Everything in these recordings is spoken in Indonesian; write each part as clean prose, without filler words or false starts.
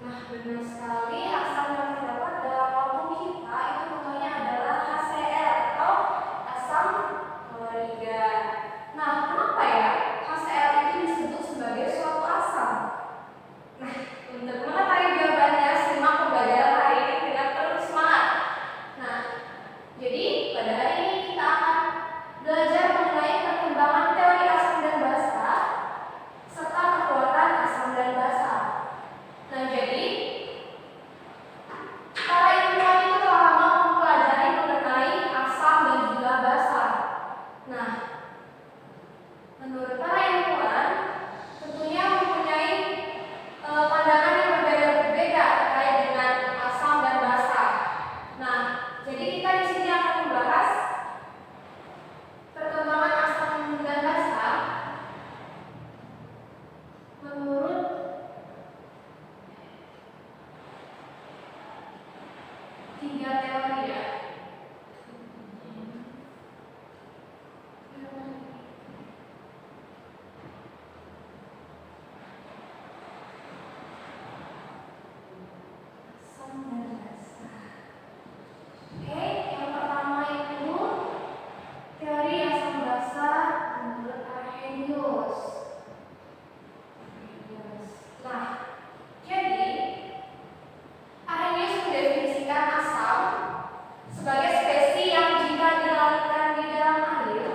Benar sekali, asam yang terdapat dalam lambung kita itu contohnya adalah HCl atau asam klorida. Nah, kenapa ya HCl itu disebut sebagai suatu asam? Nah, untuk mengetahui jawabannya, simak pembelajaran hari ini dengan penuh semangat. Nah, jadi pada hari ini kita akan belajar mengenai perkembangan teori asam dan basa serta kekuatan asam dan basa. Nah, jadi para ilmuwan itu telah lama mempelajari mengenai asam dan juga basa. Nah, menurut para ilmuwan tentunya mempunyai pandangan yang berbeda-beda terkait dengan asam dan basa. Nah, jadi kita di sini akan membahas perkembangan asam dan basa menurut tiga teori ya. Asam dan basa. Oke, yang pertama itu teori asam basa menurut Arrhenius. Nah, jadi Arrhenius mendefinisikan asam sebagai spesies yang jika dilarutkan di dalam air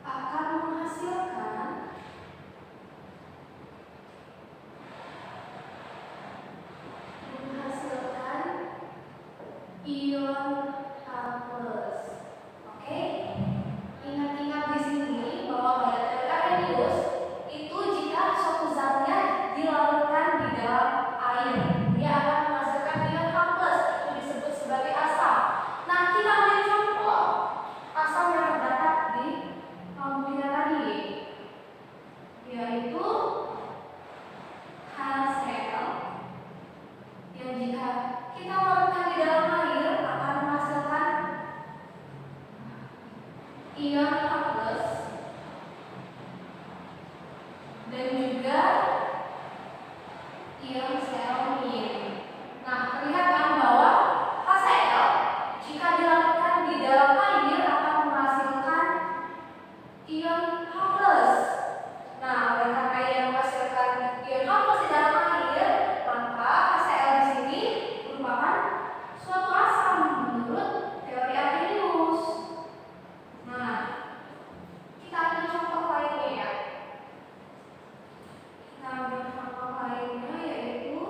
akan menghasilkan ion H+. Oke? Ingat-ingat di sini bahwa pada teori Arrhenius itu jika suatu zatnya dilarutkan di dalam air, dia akan menghasilkan ion H+, itu disebut sebagai asam. Nah, kita ambil contoh asam yang terdapat di lambung kita tadi, yaitu HCl yang jika kita larutkan di dalam air akan menghasilkan ion H+ dan juga ion seromin. Nah, terlihat kan bahwa HCl jika dilarutkan di dalam air akan menghasilkan ion H+. Nah, oleh karena ia menghasilkan ion H+ di dalam air, maka HCl di sini merupakan suatu asam menurut teori Arrhenius. Nah, kita ambil contoh lainnya ya. Kita ambil contoh lainnya yaitu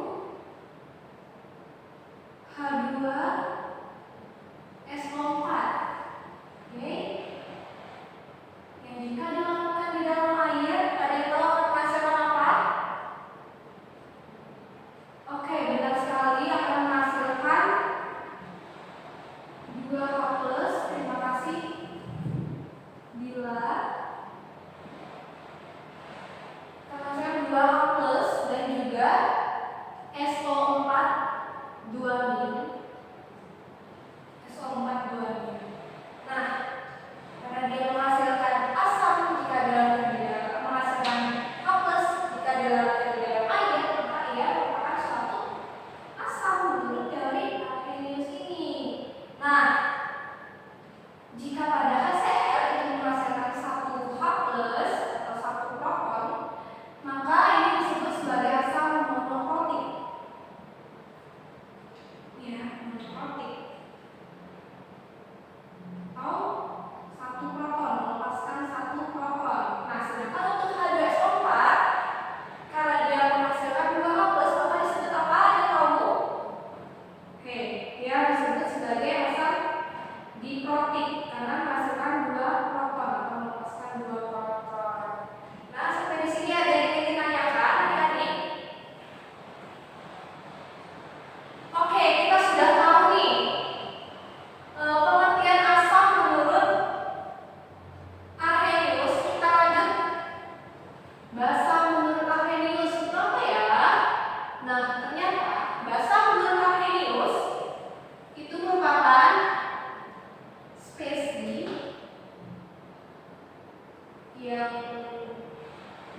yang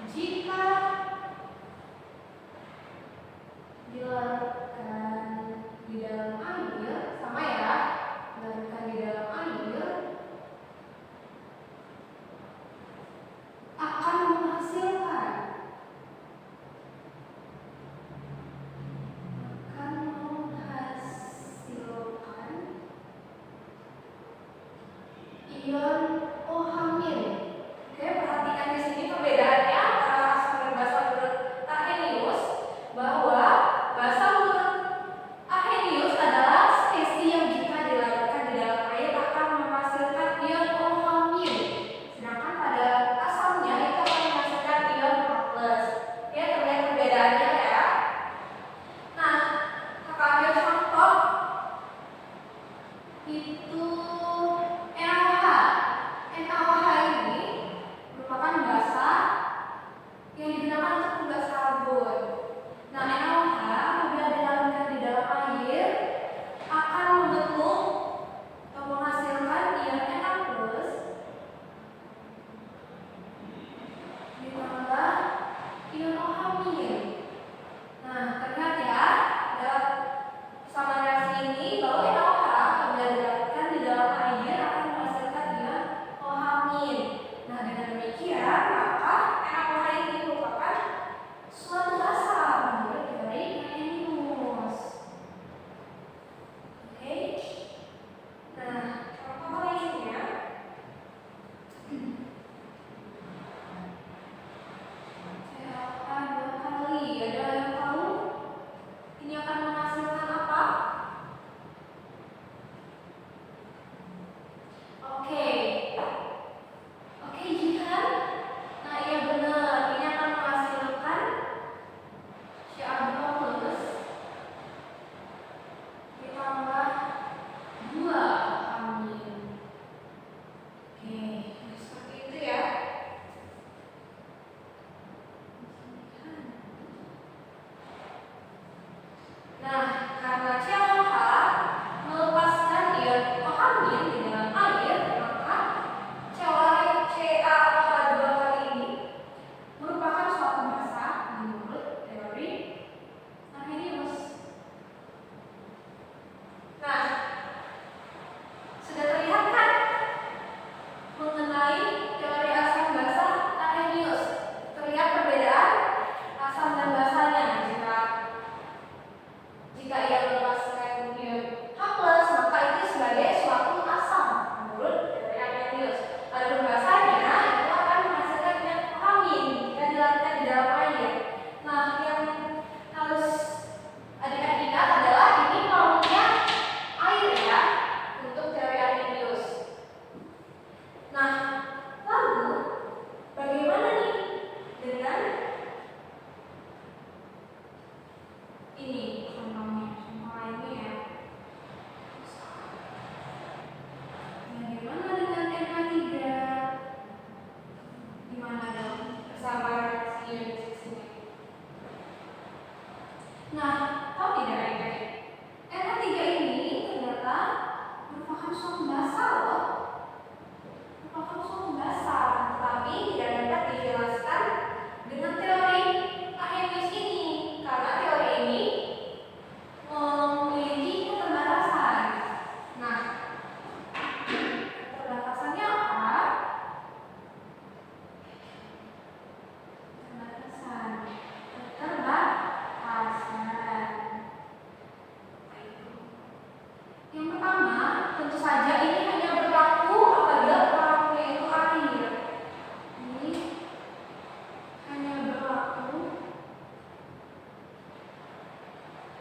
jika dilarutkan di dalam air, sama ya, dilarutkan di dalam air akan menghasilkan ion OH-. Oke, perhatikan di sini perbedaannya antara asam dan basa menurut Arrhenius, bahwa basa menurut Arrhenius adalah spesies yang jika dilarutkan di dalam air akan menghasilkan ion OH-. Sedangkan pada asamnya itu akan menghasilkan ion H+. Oke, terlihat perbedaannya ya. Nah, kakak ambil contoh itu NaOH. NaOH ini merupakan basa yang digunakan untuk tugas sabun. Nah, NaOH apabila dilarutkan di dalam air akan membentuk atau menghasilkan ion Na+ ditambah ion OH-. Nah, terlihat ya dalam sama reaksi ini bahwa NaOH apabila dilarutkan di dalam air akan menghasilkan ion OH-. Nah, dengan demikian maka NaOH ini merupakan suatu basa menurut teori Arrhenius. Oke. Nah, contoh lainnya CH2 kali. Ada yang tahu ini akan menghasilkan apa? Oke, Jihan. Nah, iya benar. Ini akan menghasilkan Ca2+ ditambah 2 amin. Oke, nah seperti itu ya. Nah, karena COH melepaskan ion OH- di dalam air, maka CaOH2 kali ini merupakan suatu basa menurut teori Arrhenius. Nah, sudah terlihat kan mengenai teori asam basa Arrhenius. Terlihat perbedaan asam dan basanya. Jika ia melepaskan ion H+, maka itu sebagai suatu asam menurut teori Arrhenius. Adapun basanya itu akan menghasilkan ion OH- jika dilarutkan di dalam air. Nah, yang harus adik-adik ingat adalah ini maunya air ya untuk teori Arrhenius. Nah, lalu bagaimana nih dengan ini contohnya, contoh lainnya ya. Bagaimana dengan NH3? Gimana dong bersama reaksinya di sini? Nah, tahu tidak adik-adik? NH3 ini ternyata merupakan suatu basa loh. Merupakan suatu basa, tetapi tidak dapat dijelaskan dengan teori Arrhenius ini, karena teori ini memiliki keterbatasan. Nah, keterbatasannya apa? Keterbatasan. Yang pertama, tentu saja ini hanya berlaku apabila pelakunya itu air. Ini hanya berlaku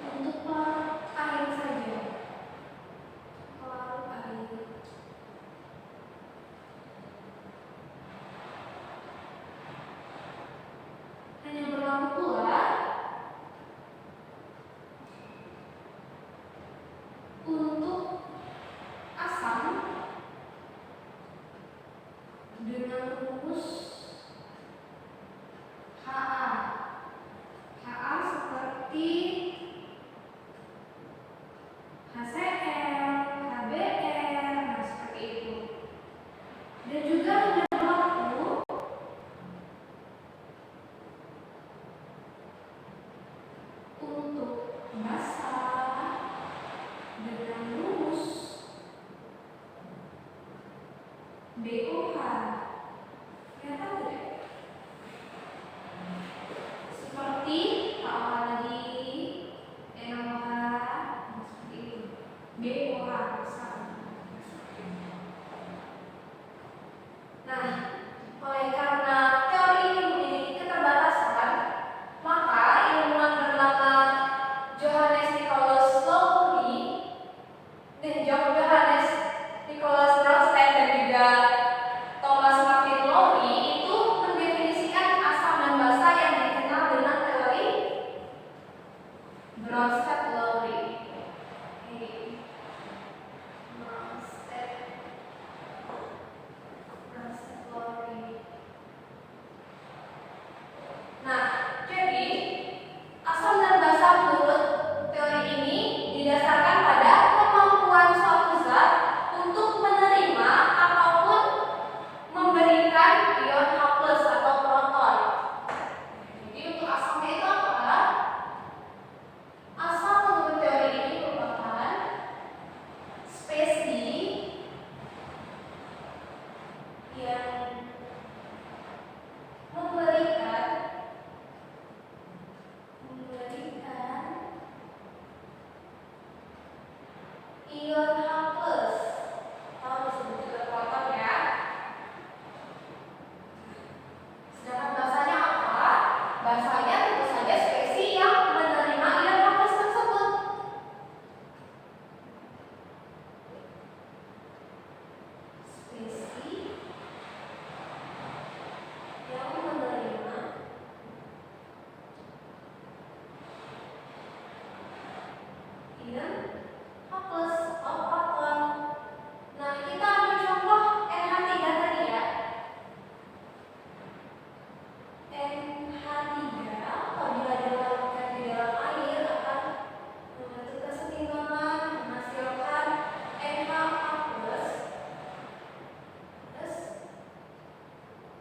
untuk pelarut air saja. Pelarut air. Hanya berlaku pula untuk asam dengan rumus Ha. Ha seperti HCl, HBr, nah seperti itu. Dan juga hanya berlaku BOH. Kelihatan tidak? Seperti KOH tadi, NaOH, seperti itu. BOH sama. Nah, oleh karena teori ini memiliki keterbatasan, maka ilmuwan bernama Johannes Nicolaus Lowry dan Johannes Nicolaus Bronsted dan juga Thomas Martin Lowry itu mendefinisikan asam dan basa yang dikenal dengan teori Bronsted-Lowry. Bronsted-Lowry. Nah, jadi asam dan basa menurut teori ini didasarkan pada kemampuan suatu zat untuk menerima ataupun memberikan ion H+ atau proton. Jadi untuk asamnya itu apa? Asam menurut teori ini merupakan spesies yang memberikan ion H+, atau disebut juga proton ya. Sedangkan basanya apa? Basanya tentu saja spesies yang menerima ion H+ tersebut. Spesies yang menerima ion H+ atau proton. Nah, kita ambil contoh NH3 tadi ya. NH3 apabila dilarutkan di dalam air akan membentuk kesetimbangan menghasilkan NH4+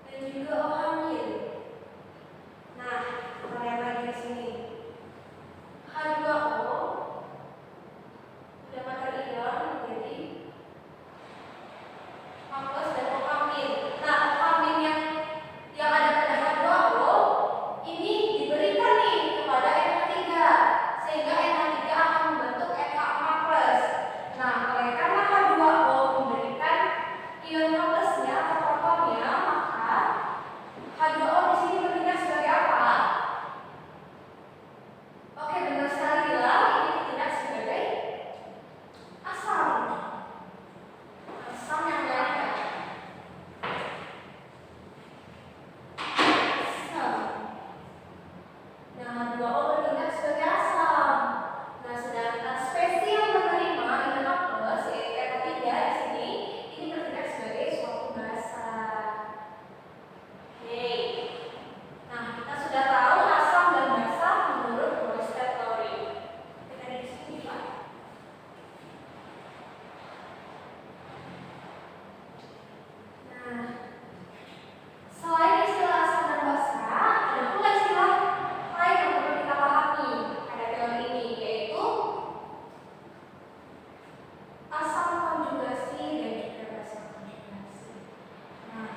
dan juga OH-. Nah, kita lihat lagi di sini. H2O mendapatkan ion menjadi H+ dan OH-. Nah, OH- yang ada pada H2O ini diberikan nih kepada NH3 sehingga NH3 akan membentuk NH4+. Nah, oleh karena H2O memberikan ion H+-nya atau protonnya, maka H2O di sini bertindak sebagai apa? Oke, benar sekali lah, ini bertindak sebagai asam. Asam yang lainnya. Asam. Nah, H2O bertindak sebagai asam. Nah, sedangkan spesies yang menerima ion H+, yaitu NH3 di sini, ini bertindak sebagai suatu basa. Oke. Nah, kita sudah tahu asam dan basa menurut Bronsted-Lowry. Kita di sini Pak. Nah, selain istilah asam dan basa, ada pula istilah lain yang perlu kita pahami pada teori ini, yaitu asam konjugasi dan juga basa konjugasi. Nah,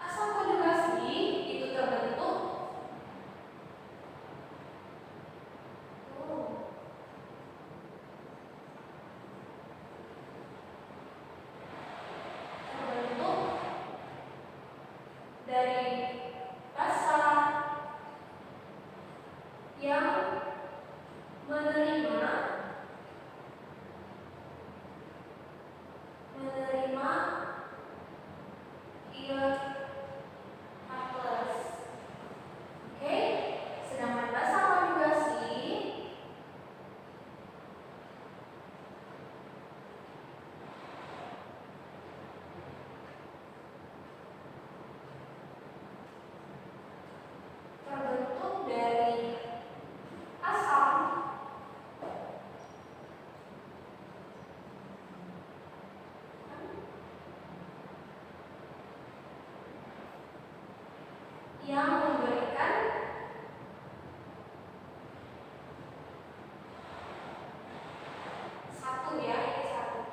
asam konjugasi itu terbentuk dari basa yang menerima ion H+. Oke, sedangkan basa konjugasi terbentuk dari asam yang memberikan satu ya, ini satu.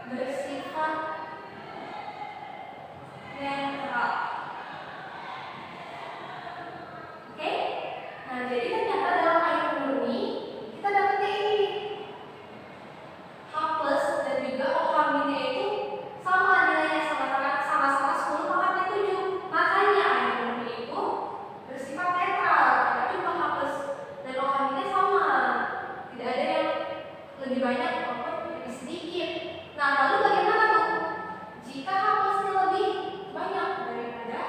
bersifat netral. Oke? Nah, jadi ternyata dalam air murni kita dapatnya ini. H plus dan juga OH minusnya itu sama nilainya, sama-sama 10 makanya 7. Makanya air murni itu bersifat netral karena jumlah H plus dan OH minusnya sama. Tidak ada yang lebih banyak maupun lebih sedikit. Nah, lalu bagaimana tuh jika H plusnya lebih banyak daripada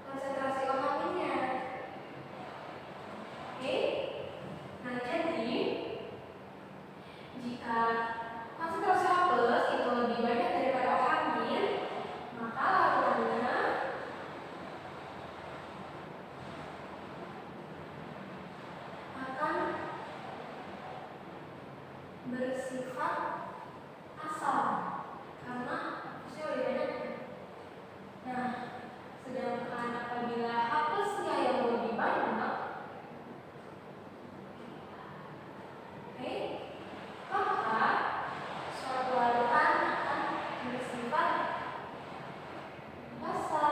konsentrasi OH minusnya? Oke? Nah, jadi jika konsentrasi H plus itu lebih banyak daripada OH min, maka larutannya akan bersifat asam karena Hnya lebih banyak. Nah, sedangkan apabila H plusnya yang lebih banyak, oke, maka suatu larutan akan bersifat basa.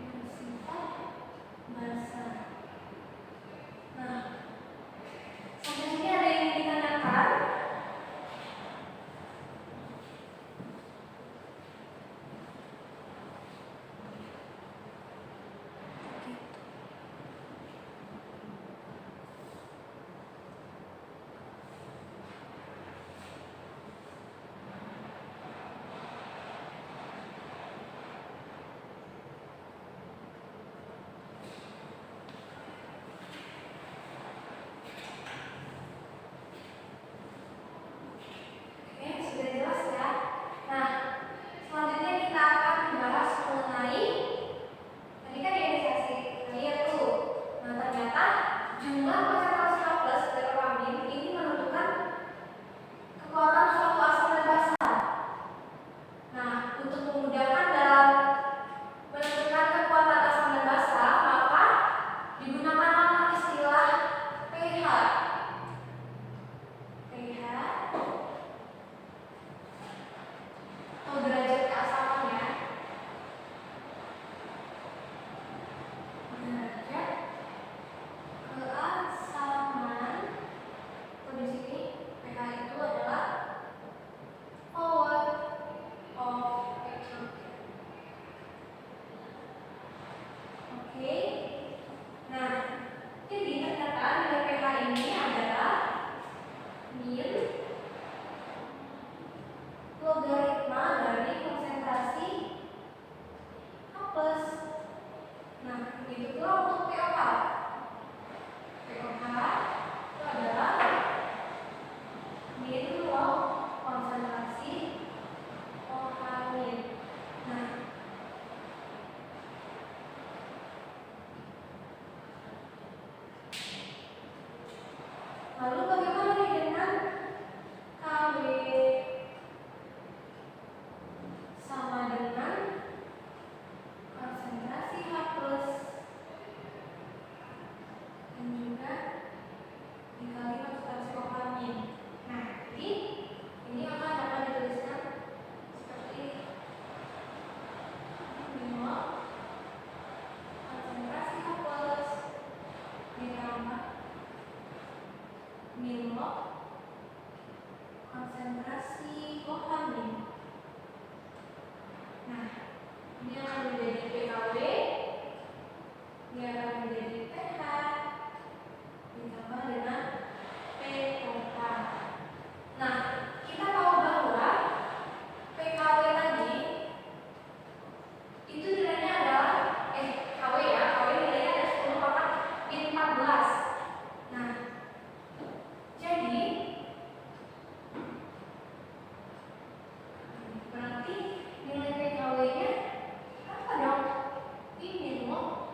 Bersifat basa. Nah, sampai sini ada yang ingin ditanyakan? Oke, sudah jelas ya. Nah, selanjutnya kita akan membahas mengenai tadi kan ionisasi air tuh. Nah, ternyata jumlah konsentrasi H plus dari OH min ini menentukan kekuatan suatu asam dan basa. Nah, untuk memudahkan dalam menentukan kekuatan asam dan basa, maka digunakanlah istilah pH. pH atau derajat keasamannya. Derajat keasaman, atau di sini pH itu adalah power of nature. Oke. Nah, jadi ternyata nilai pH ini adalah min logaritma dari konsentrasi H plus. Nah, begitu pula untuk pOH. pOH itu adalah min log konsentrasi OH min. Nah, lalu bagaimana nih dengan Kw? Sama dengan konsentrasi H plus dan juga dikali konsentrasi OH min. Nah, jadi ini akan dapat dituliskan seperti ini. Min konsentrasi H plus ditambah min log konsentrasi OH min. Nah, ini akan menjadi pKw, ini akan menjadi pH ditambah dengan pOH. Nah, kita tahu bahwa pKw tadi itu nilainya adalah KW ya, KW nilainya ada 10 papat min 14. Nah, jadi berarti nilai PKW-nya apa dong? Ini loh.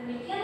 Demikian